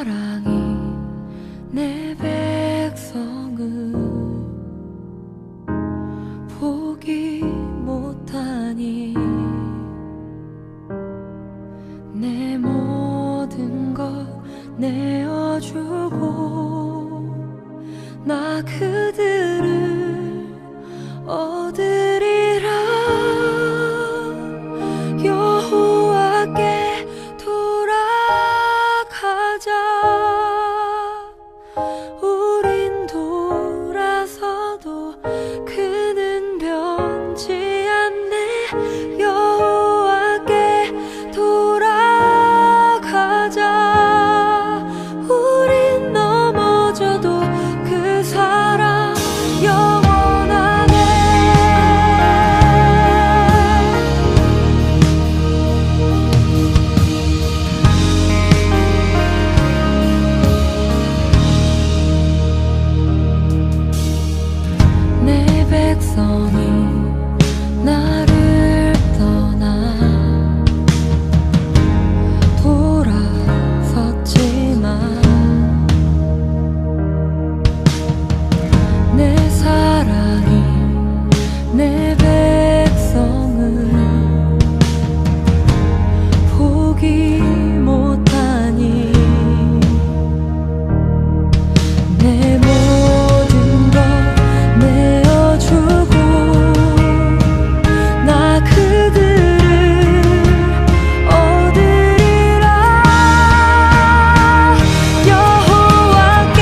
사랑이 내 백성을 포기 못하니 내 모든 것 내어주고 나 그들을 얻으리라. 여호와께 돌아가자. 우린 돌아서도 그는 변치 않네. 여호와께 돌아가자. 우린 넘어져도 그 사랑 영원하네. 내 백성이 나를 떠나 돌아섰지만 내 사랑이 내 백성을 포기 못하니 내 모든 것 내어주고 나 그들을 얻으리라. 여호와께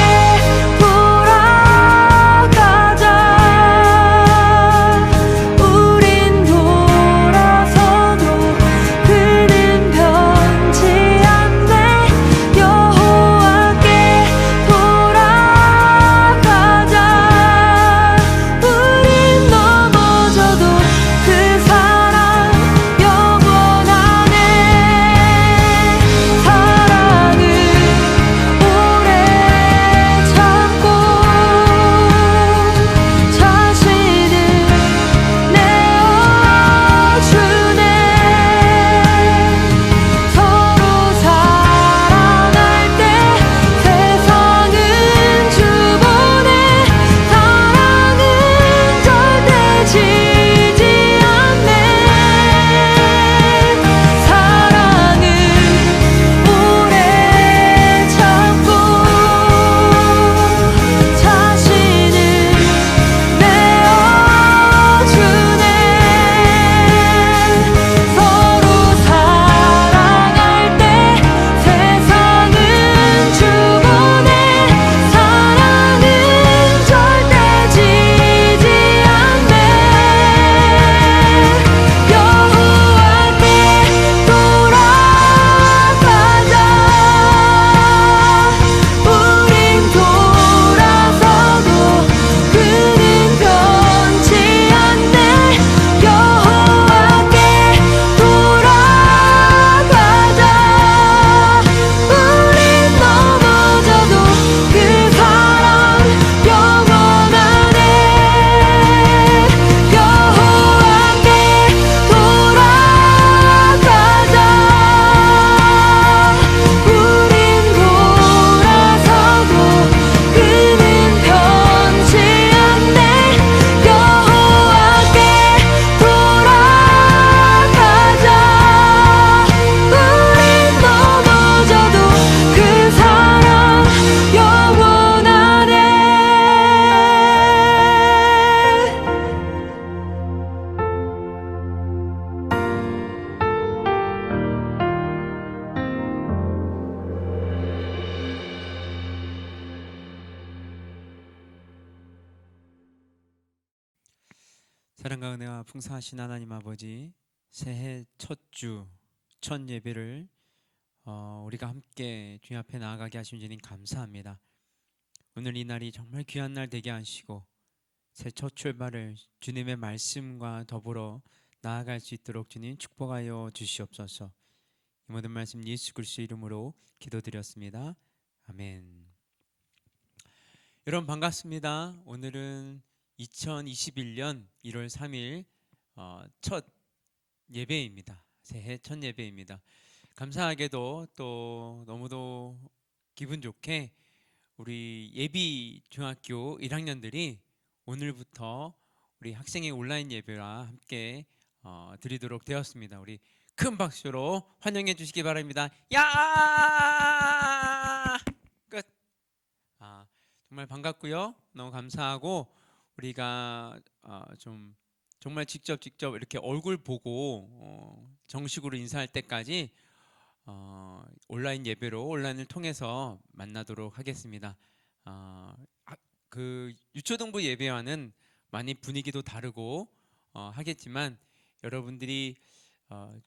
돌아가자. 우린 돌아서도 그는 변치 않네. 여호와께 돌아가자. 우린 넘어져도 그 사랑 영원하네. 사랑은 오래 참고 자신을 내어주네. 서로 사랑할 때 세상은 주보네. 사랑은 절대 지지 않네. 사랑은 오래 참고 자신을 내어주네. 서로 사랑할 때 세상은 주보네. 사랑은 절대 지지 않네. 여호와께 돌아가자. 우린 돌아서도 그는 변치 않네. 여호와께 돌아가자. 우린 넘어져도 그 사랑 영원하네. 여호와께 돌아가자. 우린 돌아서도 그는 변치 않네. 여호와께 돌아가자. 우린 넘어져도 그 사랑 영원하네. 사랑과 은혜와 풍성하신 하나님 아버지, 새해 첫 주, 첫 예배를 우리가 함께 주님 앞에 나아가게 하신 주님 감사합니다. 오늘 이 날이 정말 귀한 날 되게 하시고 새 첫 출발을 주님의 말씀과 더불어 나아갈 수 있도록 주님 축복하여 주시옵소서. 이 모든 말씀 예수 그리스도 이름으로 기도드렸습니다. 아멘. 여러분 반갑습니다. 오늘은 2021년 1월 3일 첫 예배입니다. 새해 첫 예배입니다. 감사하게도 또 너무도 기분 좋게 우리 예비 중학교 1학년들이 오늘부터 우리 학생의 온라인 예배와 함께 드리도록 되었습니다. 우리 큰 박수로 환영해 주시기 바랍니다. 야! 끝. 정말 반갑고요. 너무 감사하고 우리가 좀 정말 직접 이렇게 얼굴 보고 정식으로 인사할 때까지 온라인 예배로 온라인을 통해서 만나도록 하겠습니다. 그 유초등부 예배와는 많이 분위기도 다르고 하겠지만 여러분들이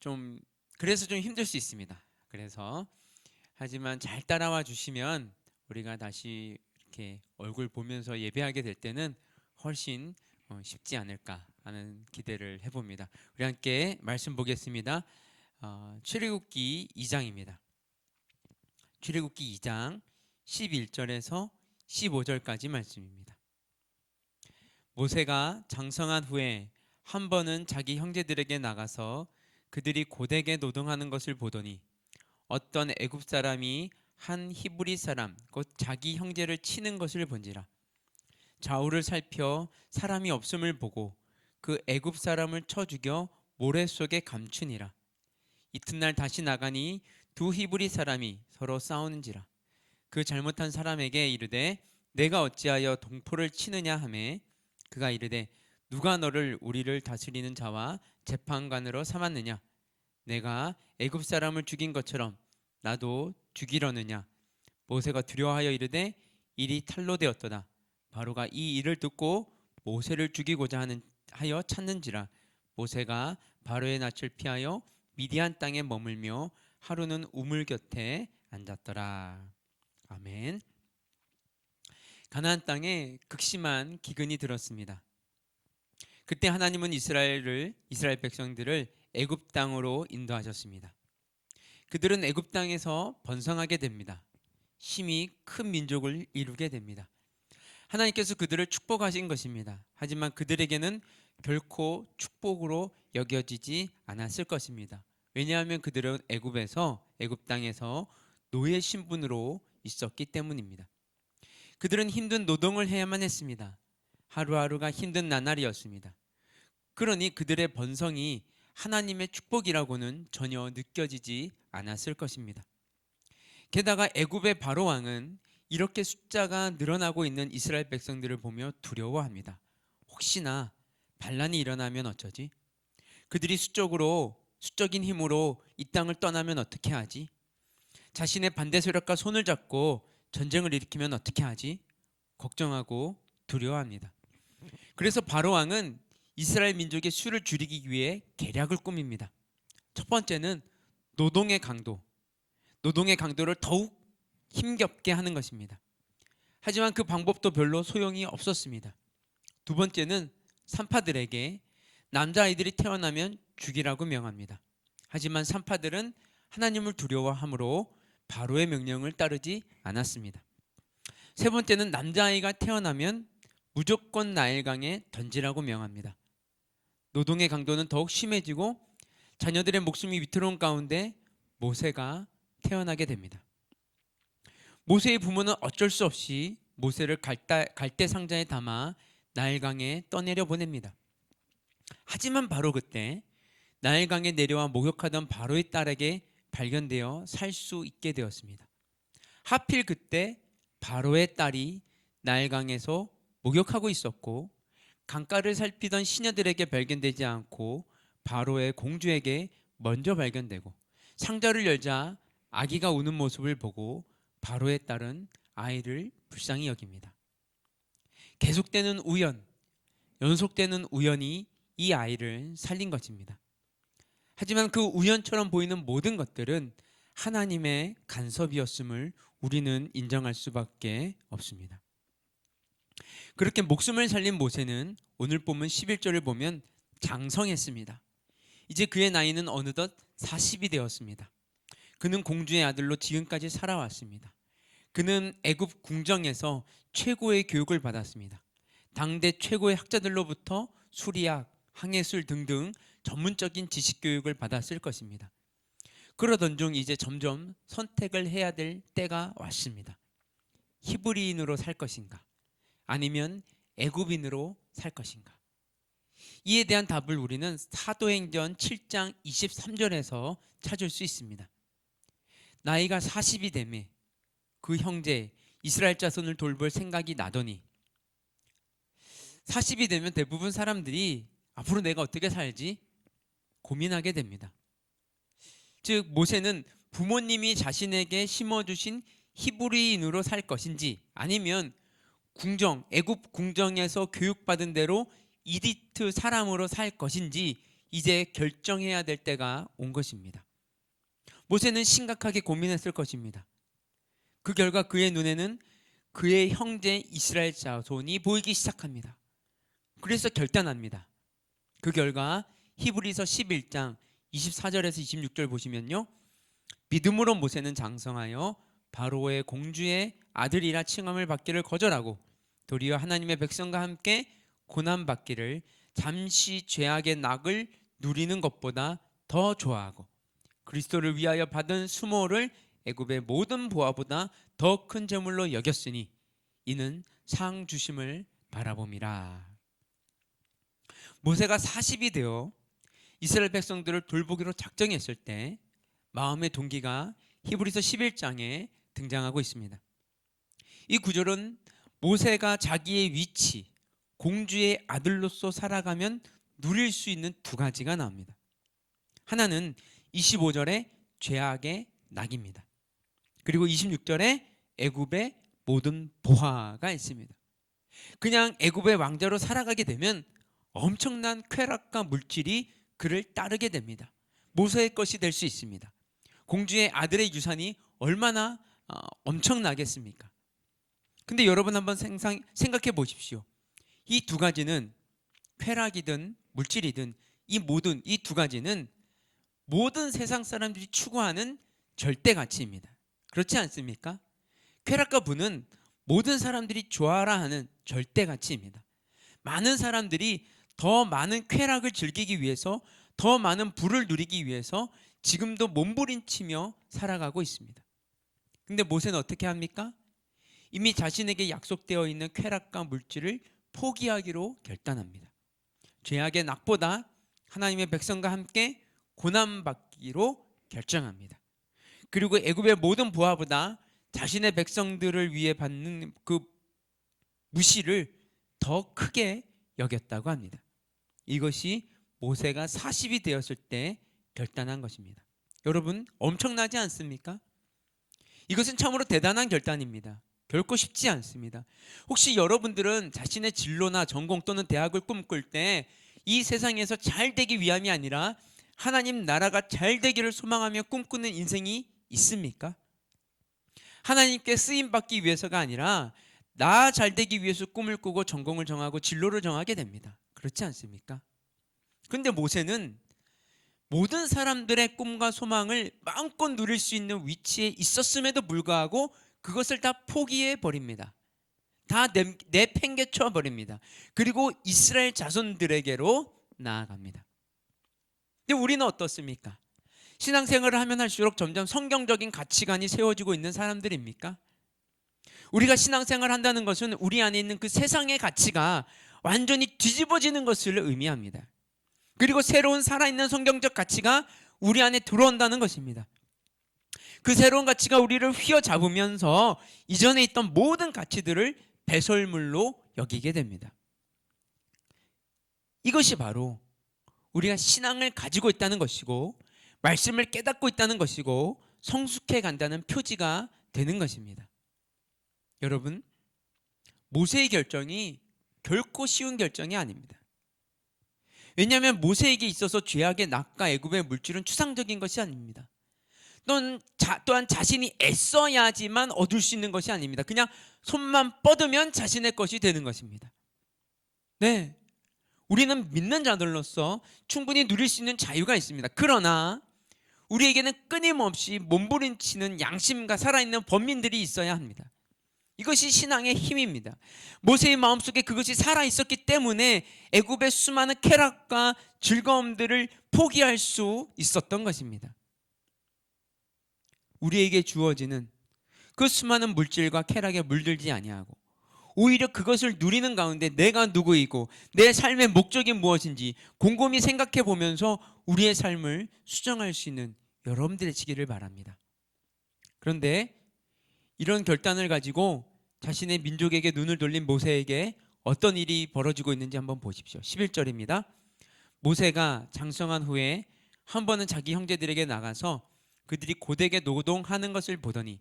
좀 그래서 좀 힘들 수 있습니다. 그래서 하지만 잘 따라와 주시면 우리가 다시 이렇게 얼굴 보면서 예배하게 될 때는 훨씬 쉽지 않을까 하는 기대를 해봅니다. 우리 함께 말씀 보겠습니다. 출애굽기 2장입니다. 출애굽기 2장 11절에서 15절까지 말씀입니다. 모세가 장성한 후에 한 번은 자기 형제들에게 나가서 그들이 고되게 노동하는 것을 보더니 어떤 애굽 사람이 한 히브리 사람 곧 자기 형제를 치는 것을 본지라. 좌우를 살펴 사람이 없음을 보고 그 애굽 사람을 쳐 죽여 모래 속에 감추니라. 이튿날 다시 나가니 두 히브리 사람이 서로 싸우는지라. 그 잘못한 사람에게 이르되 내가 어찌하여 동포를 치느냐 하매 그가 이르되 누가 너를 우리를 다스리는 자와 재판관으로 삼았느냐. 내가 애굽 사람을 죽인 것처럼 나도 죽이려느냐. 모세가 두려워하여 이르되 일이 탈로 되었도다. 바로가 이 일을 듣고 모세를 죽이고자 하여 찾는지라. 모세가 바로의 낯을 피하여 미디안 땅에 머물며 하루는 우물 곁에 앉았더라. 아멘. 가나안 땅에 극심한 기근이 들었습니다. 그때 하나님은 이스라엘 백성들을 애굽 땅으로 인도하셨습니다. 그들은 애굽 땅에서 번성하게 됩니다. 힘이 큰 민족을 이루게 됩니다. 하나님께서 그들을 축복하신 것입니다. 하지만 그들에게는 결코 축복으로 여겨지지 않았을 것입니다. 왜냐하면 그들은 애굽 땅에서 노예 신분으로 있었기 때문입니다. 그들은 힘든 노동을 해야만 했습니다. 하루하루가 힘든 나날이었습니다. 그러니 그들의 번성이 하나님의 축복이라고는 전혀 느껴지지 않았을 것입니다. 게다가 애굽의 바로 왕은 이렇게 숫자가 늘어나고 있는 이스라엘 백성들을 보며 두려워합니다. 혹시나 반란이 일어나면 어쩌지? 그들이 수적인 힘으로 이 땅을 떠나면 어떻게 하지? 자신의 반대 세력과 손을 잡고 전쟁을 일으키면 어떻게 하지? 걱정하고 두려워합니다. 그래서 바로 왕은 이스라엘 민족의 수를 줄이기 위해 계략을 꾸밉니다. 첫 번째는 노동의 강도를 더욱 힘겹게 하는 것입니다. 하지만 그 방법도 별로 소용이 없었습니다. 두 번째는 산파들에게 남자아이들이 태어나면 죽이라고 명합니다. 하지만 산파들은 하나님을 두려워하므로 바로의 명령을 따르지 않았습니다. 세 번째는 남자아이가 태어나면 무조건 나일강에 던지라고 명합니다. 노동의 강도는 더욱 심해지고 자녀들의 목숨이 위태로운 가운데 모세가 태어나게 됩니다. 모세의 부모는 어쩔 수 없이 모세를 갈대 상자에 담아 나일강에 떠내려 보냅니다. 하지만 바로 그때 나일강에 내려와 목욕하던 바로의 딸에게 발견되어 살 수 있게 되었습니다. 하필 그때 바로의 딸이 나일강에서 목욕하고 있었고 강가를 살피던 시녀들에게 발견되지 않고 바로의 공주에게 먼저 발견되고 상자를 열자 아기가 우는 모습을 보고 바로의 딸은 아이를 불쌍히 여깁니다. 계속되는 연속되는 우연이 이 아이를 살린 것입니다. 하지만 그 우연처럼 보이는 모든 것들은 하나님의 간섭이었음을 우리는 인정할 수밖에 없습니다. 그렇게 목숨을 살린 모세는 오늘 본문 11절을 보면 장성했습니다. 이제 그의 나이는 어느덧 40이 되었습니다. 그는 공주의 아들로 지금까지 살아왔습니다. 그는 애굽 궁정에서 최고의 교육을 받았습니다. 당대 최고의 학자들로부터 수리학, 항해술 등등 전문적인 지식 교육을 받았을 것입니다. 그러던 중 이제 점점 선택을 해야 될 때가 왔습니다. 히브리인으로 살 것인가? 아니면 애굽인으로 살 것인가? 이에 대한 답을 우리는 사도행전 7장 23절에서 찾을 수 있습니다. 나이가 40이 되매 그 형제 이스라엘 자손을 돌볼 생각이 나더니 40이 되면 대부분 사람들이 앞으로 내가 어떻게 살지 고민하게 됩니다. 즉 모세는 부모님이 자신에게 심어주신 히브리인으로 살 것인지 아니면 애굽 궁정에서 교육받은 대로 이집트 사람으로 살 것인지 이제 결정해야 될 때가 온 것입니다. 모세는 심각하게 고민했을 것입니다. 그 결과 그의 눈에는 그의 형제 이스라엘 자손이 보이기 시작합니다. 그래서 결단합니다. 그 결과 히브리서 11장 24절에서 26절 보시면요, 믿음으로 모세는 장성하여 바로의 공주의 아들이라 칭함을 받기를 거절하고 도리어 하나님의 백성과 함께 고난받기를 잠시 죄악의 낙을 누리는 것보다 더 좋아하고 그리스도를 위하여 받은 수모를 애굽의 모든 보화보다 더 큰 재물로 여겼으니 이는 상 주심을 바라봄이라. 모세가 40이 되어 이스라엘 백성들을 돌보기로 작정했을 때 마음의 동기가 히브리서 11장에 등장하고 있습니다. 이 구절은 모세가 자기의 위치, 공주의 아들로서 살아가면 누릴 수 있는 두 가지가 나옵니다. 하나는 25절에 죄악의 낙입니다. 그리고 26절에 애굽의 모든 보화가 있습니다. 그냥 애굽의 왕자로 살아가게 되면 엄청난 쾌락과 물질이 그를 따르게 됩니다. 모세의 것이 될 수 있습니다. 공주의 아들의 유산이 얼마나 엄청나겠습니까? 근데 여러분 한번 생각해 보십시오. 이 두 가지는 쾌락이든 물질이든 이 두 가지는 모든 세상 사람들이 추구하는 절대 가치입니다. 그렇지 않습니까? 쾌락과 부는 모든 사람들이 좋아라 하는 절대 가치입니다. 많은 사람들이 더 많은 쾌락을 즐기기 위해서 더 많은 부를 누리기 위해서 지금도 몸부림치며 살아가고 있습니다. 근데 모세는 어떻게 합니까? 이미 자신에게 약속되어 있는 쾌락과 물질을 포기하기로 결단합니다. 죄악의 낙보다 하나님의 백성과 함께 고난받기로 결정합니다. 그리고 애굽의 모든 보화보다 자신의 백성들을 위해 받는 그 무시를 더 크게 여겼다고 합니다. 이것이 모세가 40이 되었을 때 결단한 것입니다. 여러분 엄청나지 않습니까? 이것은 참으로 대단한 결단입니다. 결코 쉽지 않습니다. 혹시 여러분들은 자신의 진로나 전공 또는 대학을 꿈꿀 때 이 세상에서 잘 되기 위함이 아니라 하나님 나라가 잘 되기를 소망하며 꿈꾸는 인생이 있습니까? 하나님께 쓰임받기 위해서가 아니라 나 잘 되기 위해서 꿈을 꾸고 전공을 정하고 진로를 정하게 됩니다. 그렇지 않습니까? 그런데 모세는 모든 사람들의 꿈과 소망을 마음껏 누릴 수 있는 위치에 있었음에도 불구하고 그것을 다 포기해 버립니다. 다 내팽개쳐 버립니다. 그리고 이스라엘 자손들에게로 나아갑니다. 근데 우리는 어떻습니까? 신앙생활을 하면 할수록 점점 성경적인 가치관이 세워지고 있는 사람들입니까? 우리가 신앙생활을 한다는 것은 우리 안에 있는 그 세상의 가치가 완전히 뒤집어지는 것을 의미합니다. 그리고 새로운 살아있는 성경적 가치가 우리 안에 들어온다는 것입니다. 그 새로운 가치가 우리를 휘어잡으면서 이전에 있던 모든 가치들을 배설물로 여기게 됩니다. 이것이 바로 우리가 신앙을 가지고 있다는 것이고 말씀을 깨닫고 있다는 것이고 성숙해 간다는 표지가 되는 것입니다. 여러분, 모세의 결정이 결코 쉬운 결정이 아닙니다. 왜냐하면 모세에게 있어서 죄악의 낙과 애굽의 물질은 추상적인 것이 아닙니다. 또한 자신이 애써야지만 얻을 수 있는 것이 아닙니다. 그냥 손만 뻗으면 자신의 것이 되는 것입니다. 네, 우리는 믿는 자들로서 충분히 누릴 수 있는 자유가 있습니다. 그러나 우리에게는 끊임없이 몸부림치는 양심과 살아있는 범민들이 있어야 합니다. 이것이 신앙의 힘입니다. 모세의 마음속에 그것이 살아있었기 때문에 애굽의 수많은 쾌락과 즐거움들을 포기할 수 있었던 것입니다. 우리에게 주어지는 그 수많은 물질과 쾌락에 물들지 아니하고 오히려 그것을 누리는 가운데 내가 누구이고 내 삶의 목적이 무엇인지 곰곰이 생각해 보면서 우리의 삶을 수정할 수 있는 여러분들의 지기를 바랍니다. 그런데 이런 결단을 가지고 자신의 민족에게 눈을 돌린 모세에게 어떤 일이 벌어지고 있는지 한번 보십시오. 11절입니다. 모세가 장성한 후에 한 번은 자기 형제들에게 나가서 그들이 고되게 노동하는 것을 보더니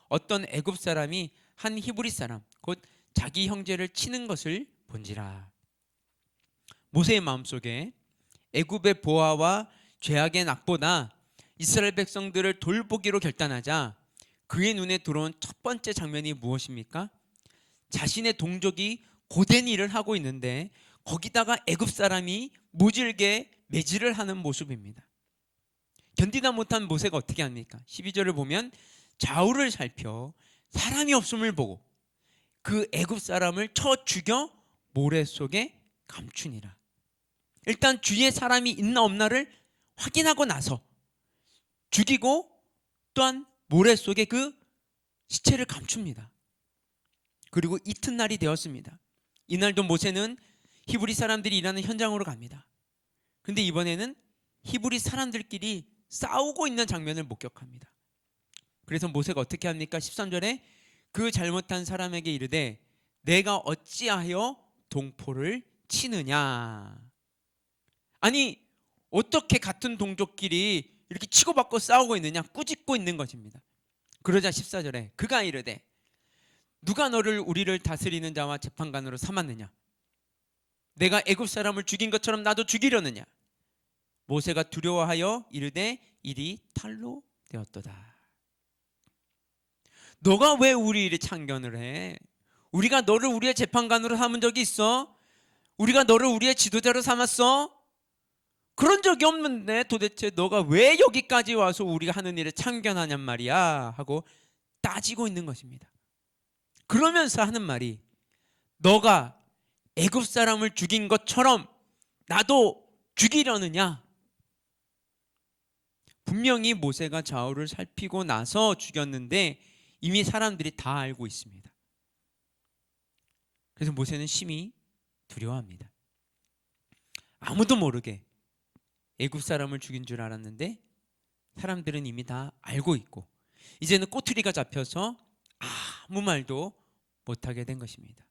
어떤 애굽 사람이 한 히브리 사람 곧 자기 형제를 치는 것을 본지라. 모세의 마음속에 애굽의 보화와 죄악의 낙보다 이스라엘 백성들을 돌보기로 결단하자 그의 눈에 들어온 첫 번째 장면이 무엇입니까? 자신의 동족이 고된 일을 하고 있는데 거기다가 애굽 사람이 모질게 매질을 하는 모습입니다. 견디다 못한 모세가 어떻게 합니까? 12절을 보면 좌우를 살펴 사람이 없음을 보고 그 애굽 사람을 쳐 죽여 모래 속에 감추니라. 일단 주위에 사람이 있나 없나를 확인하고 나서 죽이고 또한 모래 속에 그 시체를 감춥니다. 그리고 이튿날이 되었습니다. 이날도 모세는 히브리 사람들이 일하는 현장으로 갑니다. 근데 이번에는 히브리 사람들끼리 싸우고 있는 장면을 목격합니다. 그래서 모세가 어떻게 합니까? 13절에 그 잘못한 사람에게 이르되 내가 어찌하여 동포를 치느냐. 아니 어떻게 같은 동족끼리 이렇게 치고받고 싸우고 있느냐, 꾸짖고 있는 것입니다. 그러자 14절에 그가 이르되 누가 너를 우리를 다스리는 자와 재판관으로 삼았느냐? 내가 애굽 사람을 죽인 것처럼 나도 죽이려느냐? 모세가 두려워하여 이르되 일이 탈로 되었도다. 너가 왜 우리를 참견을 해? 우리가 너를 우리의 재판관으로 삼은 적이 있어? 우리가 너를 우리의 지도자로 삼았어? 그런 적이 없는데 도대체 너가 왜 여기까지 와서 우리가 하는 일을 참견하냔 말이야 하고 따지고 있는 것입니다. 그러면서 하는 말이 너가 애굽 사람을 죽인 것처럼 나도 죽이려느냐? 분명히 모세가 좌우를 살피고 나서 죽였는데 이미 사람들이 다 알고 있습니다. 그래서 모세는 심히 두려워합니다. 아무도 모르게 애굽 사람을 죽인 줄 알았는데 사람들은 이미 다 알고 있고 이제는 꼬투리가 잡혀서 아무 말도 못하게 된 것입니다.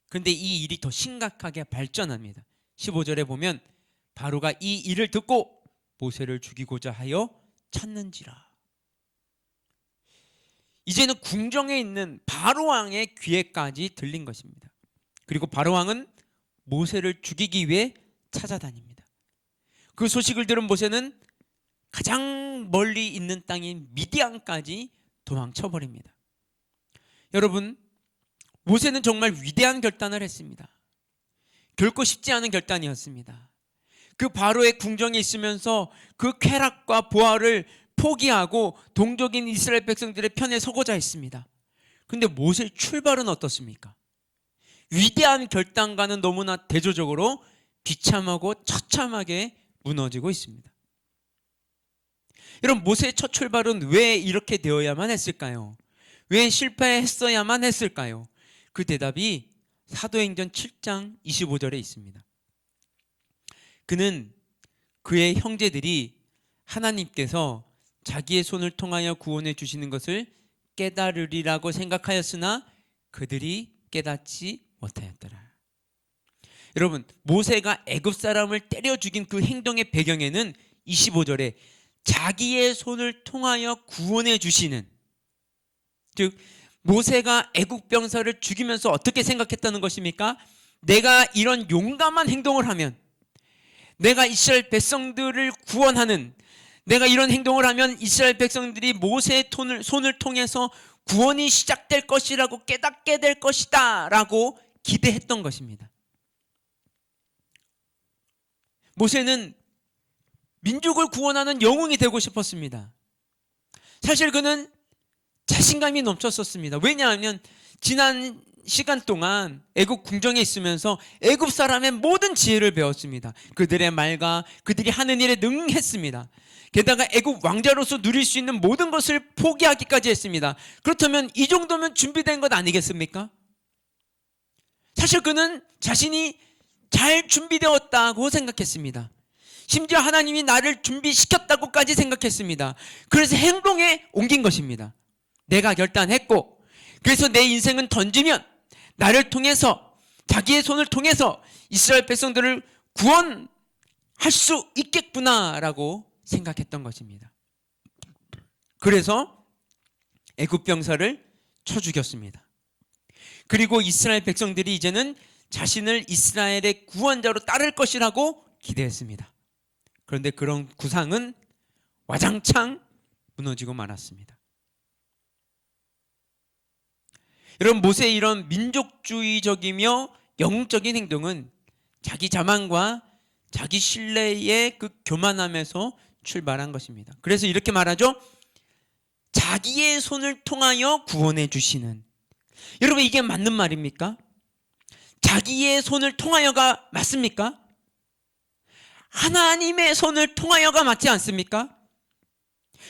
그런데 이 일이 더 심각하게 발전합니다. 15절에 보면 바로가 이 일을 듣고 모세를 죽이고자 하여 찾는지라. 이제는 궁정에 있는 바로 왕의 귀에까지 들린 것입니다. 그리고 바로 왕은 모세를 죽이기 위해 찾아다닙니다. 그 소식을 들은 모세는 가장 멀리 있는 땅인 미디안까지 도망쳐 버립니다. 여러분, 모세는 정말 위대한 결단을 했습니다. 결코 쉽지 않은 결단이었습니다. 그 바로의 궁정에 있으면서 그 쾌락과 보화를 포기하고 동족인 이스라엘 백성들의 편에 서고자 했습니다. 그런데 모세의 출발은 어떻습니까? 위대한 결단과는 너무나 대조적으로 비참하고 처참하게 무너지고 있습니다. 여러분, 모세의 첫 출발은 왜 이렇게 되어야만 했을까요? 왜 실패했어야만 했을까요? 그 대답이 사도행전 7장 25절에 있습니다. 그는 그의 형제들이 하나님께서 자기의 손을 통하여 구원해 주시는 것을 깨달으리라고 생각하였으나 그들이 깨닫지 못하였더라. 여러분, 모세가 애굽 사람을 때려 죽인 그 행동의 배경에는 25절에 자기의 손을 통하여 구원해 주시는, 즉 모세가 애굽 병사를 죽이면서 어떻게 생각했다는 것입니까? 내가 이런 용감한 행동을 하면, 내가 이스라엘 백성들을 구원하는, 내가 이런 행동을 하면 이스라엘 백성들이 모세의 손을 통해서 구원이 시작될 것이라고 깨닫게 될 것이다 라고 기대했던 것입니다. 모세는 민족을 구원하는 영웅이 되고 싶었습니다. 사실 그는 자신감이 넘쳤었습니다. 왜냐하면 지난 시간 동안 애굽 궁정에 있으면서 애굽 사람의 모든 지혜를 배웠습니다. 그들의 말과 그들이 하는 일에 능했습니다. 게다가 애굽 왕자로서 누릴 수 있는 모든 것을 포기하기까지 했습니다. 그렇다면 이 정도면 준비된 것 아니겠습니까? 사실 그는 자신이 잘 준비되었다고 생각했습니다. 심지어 하나님이 나를 준비시켰다고까지 생각했습니다. 그래서 행동에 옮긴 것입니다. 내가 결단했고, 그래서 내 인생은 던지면 나를 통해서, 자기의 손을 통해서 이스라엘 백성들을 구원할 수 있겠구나라고 생각했던 것입니다. 그래서 애굽 병사를 쳐 죽였습니다. 그리고 이스라엘 백성들이 이제는 자신을 이스라엘의 구원자로 따를 것이라고 기대했습니다. 그런데 그런 구상은 와장창 무너지고 말았습니다. 여러분, 모세의 이런 민족주의적이며 영웅적인 행동은 자기 자만과 자기 신뢰의 그 교만함에서 출발한 것입니다. 그래서 이렇게 말하죠. 자기의 손을 통하여 구원해 주시는. 여러분, 이게 맞는 말입니까? 자기의 손을 통하여가 맞습니까? 하나님의 손을 통하여가 맞지 않습니까?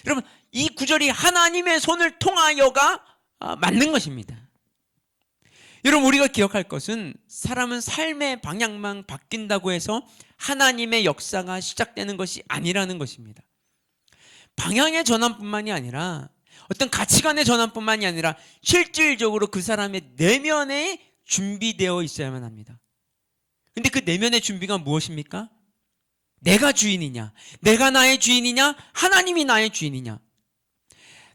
여러분, 이 구절이 하나님의 손을 통하여가 맞는 것입니다. 여러분, 우리가 기억할 것은 사람은 삶의 방향만 바뀐다고 해서 하나님의 역사가 시작되는 것이 아니라는 것입니다. 방향의 전환뿐만이 아니라 어떤 가치관의 전환뿐만이 아니라 실질적으로 그 사람의 내면에 준비되어 있어야만 합니다. 근데 그 내면의 준비가 무엇입니까? 내가 주인이냐? 내가 나의 주인이냐? 하나님이 나의 주인이냐?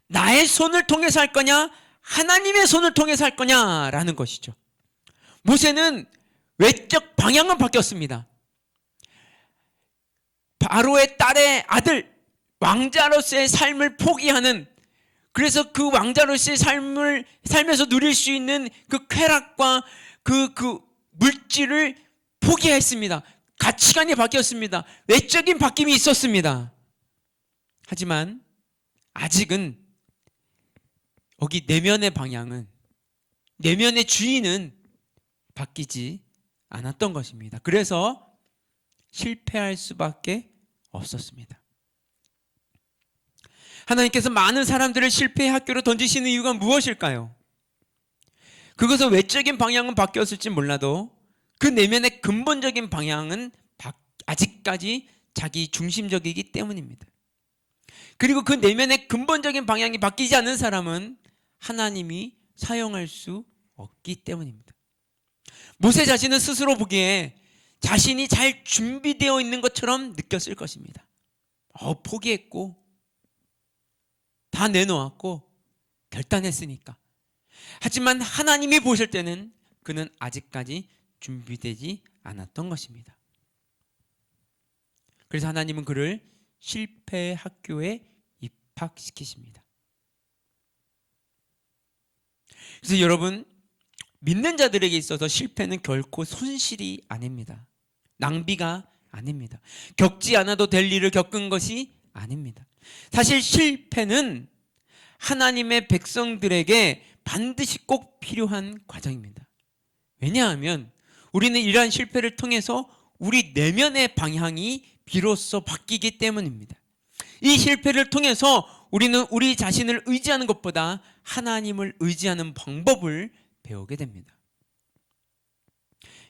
나의 손을 통해서 할 거냐? 하나님의 손을 통해서 할 거냐라는 것이죠. 모세는 외적 방향은 바뀌었습니다. 바로의 딸의 아들, 왕자로서의 삶을 포기하는, 그래서 그 왕자로서의 삶에서 누릴 수 있는 그 쾌락과 그 물질을 포기했습니다. 가치관이 바뀌었습니다. 외적인 바뀜이 있었습니다. 하지만 아직은 거기 내면의 방향은, 내면의 주인은 바뀌지 않았던 것입니다. 그래서 실패할 수밖에 없었습니다. 하나님께서 많은 사람들을 실패의 학교로 던지시는 이유가 무엇일까요? 그것은 외적인 방향은 바뀌었을지 몰라도 그 내면의 근본적인 방향은 아직까지 자기 중심적이기 때문입니다. 그리고 그 내면의 근본적인 방향이 바뀌지 않는 사람은 하나님이 사용할 수 없기 때문입니다. 모세 자신은 스스로 보기에 자신이 잘 준비되어 있는 것처럼 느꼈을 것입니다. 포기했고 다 내놓았고 결단했으니까. 하지만 하나님이 보실 때는 그는 아직까지 준비되지 않았던 것입니다. 그래서 하나님은 그를 실패의 학교에 입학시키십니다. 그래서 여러분, 믿는 자들에게 있어서 실패는 결코 손실이 아닙니다. 낭비가 아닙니다. 겪지 않아도 될 일을 겪은 것이 아닙니다. 사실 실패는 하나님의 백성들에게 반드시 꼭 필요한 과정입니다. 왜냐하면 우리는 이러한 실패를 통해서 우리 내면의 방향이 비로소 바뀌기 때문입니다. 이 실패를 통해서 우리는 우리 자신을 의지하는 것보다 하나님을 의지하는 방법을 배우게 됩니다.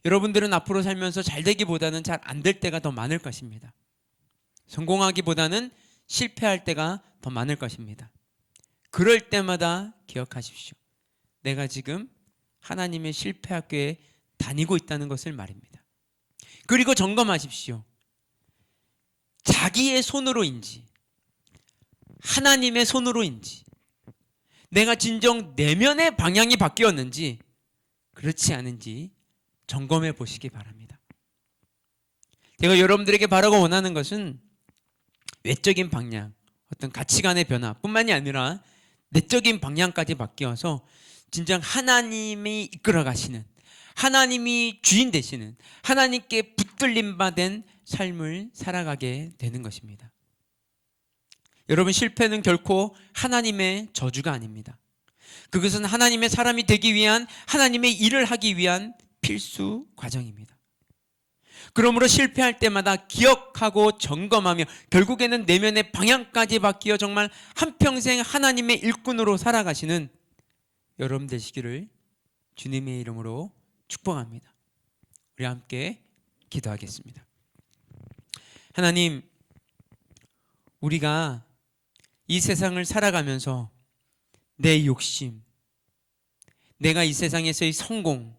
여러분들은 앞으로 살면서 잘 되기보다는 잘 안 될 때가 더 많을 것입니다. 성공하기보다는 실패할 때가 더 많을 것입니다. 그럴 때마다 기억하십시오. 내가 지금 하나님의 실패 학교에 다니고 있다는 것을 말입니다. 그리고 점검하십시오. 자기의 손으로인지 하나님의 손으로인지 내가 진정 내면의 방향이 바뀌었는지 그렇지 않은지 점검해 보시기 바랍니다. 제가 여러분들에게 바라고 원하는 것은 외적인 방향, 어떤 가치관의 변화뿐만이 아니라 내적인 방향까지 바뀌어서 진정 하나님이 이끌어 가시는, 하나님이 주인 되시는, 하나님께 붙들림 받은 삶을 살아가게 되는 것입니다. 여러분, 실패는 결코 하나님의 저주가 아닙니다. 그것은 하나님의 사람이 되기 위한, 하나님의 일을 하기 위한 필수 과정입니다. 그러므로 실패할 때마다 기억하고 점검하며 결국에는 내면의 방향까지 바뀌어 정말 한평생 하나님의 일꾼으로 살아가시는 여러분 되시기를 주님의 이름으로 축복합니다. 우리 함께 기도하겠습니다. 하나님, 우리가 이 세상을 살아가면서 내 욕심, 내가 이 세상에서의 성공,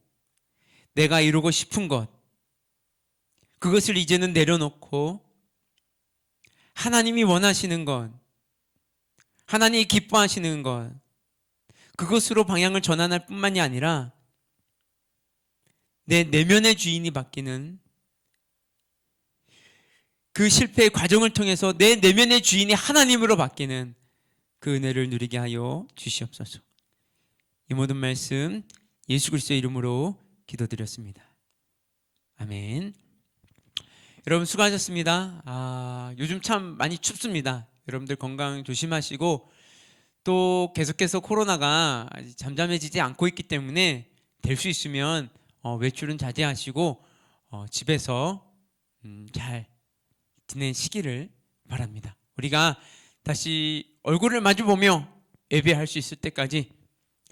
내가 이루고 싶은 것, 그것을 이제는 내려놓고 하나님이 원하시는 것, 하나님이 기뻐하시는 것, 그것으로 방향을 전환할 뿐만이 아니라 내 내면의 주인이 바뀌는 그 실패의 과정을 통해서 내 내면의 주인이 하나님으로 바뀌는 그 은혜를 누리게 하여 주시옵소서. 이 모든 말씀 예수 그리스도의 이름으로 기도드렸습니다. 아멘. 여러분 수고하셨습니다. 요즘 참 많이 춥습니다. 여러분들 건강 조심하시고 또 계속해서 코로나가 잠잠해지지 않고 있기 때문에 될 수 있으면 외출은 자제하시고 집에서 잘 지내시기를 바랍니다. 우리가 다시 얼굴을 마주보며 예배할 수 있을 때까지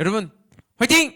여러분 화이팅!